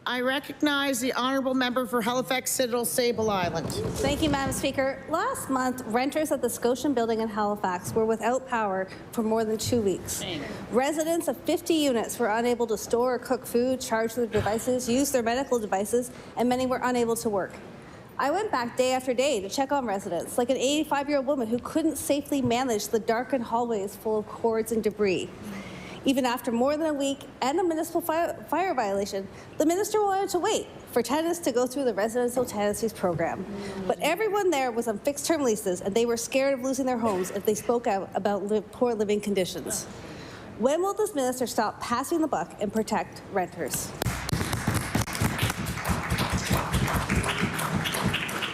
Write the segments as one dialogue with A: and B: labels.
A: I recognize the honourable member for Halifax Citadel Sable Island.
B: Thank you, Madam Speaker. Last month, renters at the Scotian building in Halifax were without power for more than 2 weeks. Residents of 50 units were unable to store or cook food, charge their devices, use their medical devices, and many were unable to work. I went back day after day to check on residents, like an 85-year-old woman who couldn't safely manage the darkened hallways full of cords and debris. Even after more than a week and a municipal fire violation, the minister wanted to wait for tenants to go through the residential tenancies program. But everyone there was on fixed-term leases, and they were scared of losing their homes if they spoke out about poor living conditions. When will this minister stop passing the buck and protect renters?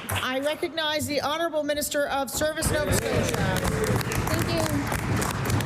A: I recognize the honourable Minister of Service, Nova Scotia.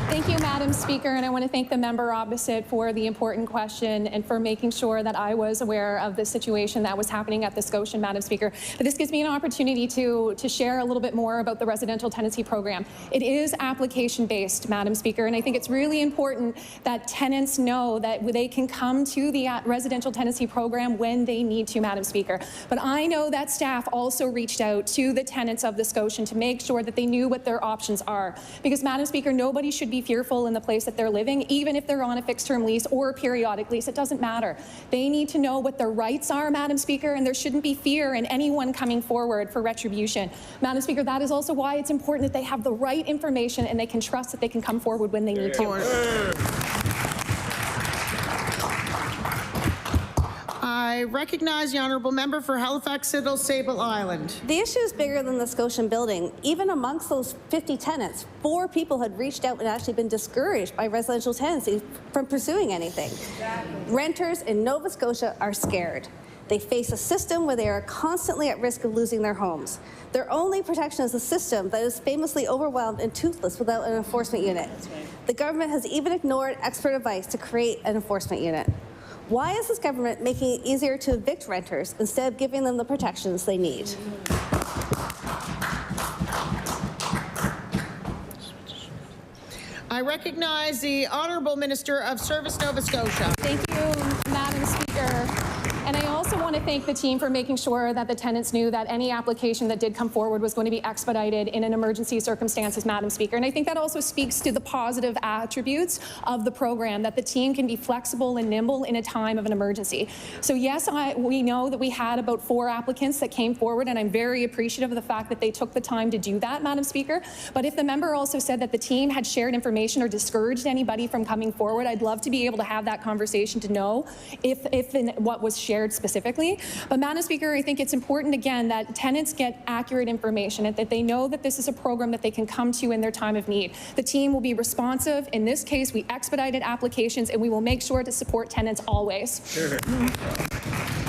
C: Thank you, Madam Speaker, and I want to thank the member opposite for the important question and for making sure that I was aware of the situation that was happening at the Scotian, Madam Speaker. But this gives me an opportunity to share a little bit more about the residential tenancy program. It is application-based, Madam Speaker, and I think it's really important that tenants know that they can come to the residential tenancy program when they need to, Madam Speaker. But I know that staff also reached out to the tenants of the Scotian to make sure that they knew what their options are. Because, Madam Speaker, nobody should be fearful in the place that they're living, even if they're on a fixed-term lease or a periodic lease. It doesn't matter. They need to know what their rights are, Madam Speaker, and there shouldn't be fear in anyone coming forward for retribution. Madam Speaker, that is also why it's important that they have the right information and they can trust that they can come forward when they need to.
A: I recognize the honourable member for Halifax Citadel Sable Island.
B: The issue is bigger than the Scotian building. Even amongst those 50 tenants, 4 people had reached out and actually been discouraged by residential tenancy from pursuing anything. Renters in Nova Scotia are scared. They face a system where they are constantly at risk of losing their homes. Their only protection is a system that is famously overwhelmed and toothless without an enforcement unit. The government has even ignored expert advice to create an enforcement unit. Why is this government making it easier to evict renters instead of giving them the protections they need?
A: I recognize the honourable Minister of Service, Nova Scotia.
C: Thank you, Madam Speaker. And I also want to thank the team for making sure that the tenants knew that any application that did come forward was going to be expedited in an emergency circumstances, Madam Speaker. And I think that also speaks to the positive attributes of the program, that the team can be flexible and nimble in a time of an emergency. So yes, we know that we had about 4 applicants that came forward, and I'm very appreciative of the fact that they took the time to do that, Madam Speaker. But if the member also said that the team had shared information or discouraged anybody from coming forward, I'd love to be able to have that conversation to know if and what was shared specifically. But Madam Speaker, I think it's important again that tenants get accurate information and that they know that this is a program that they can come to in their time of need. The team will be responsive. In this case, we expedited applications and we will make sure to support tenants always.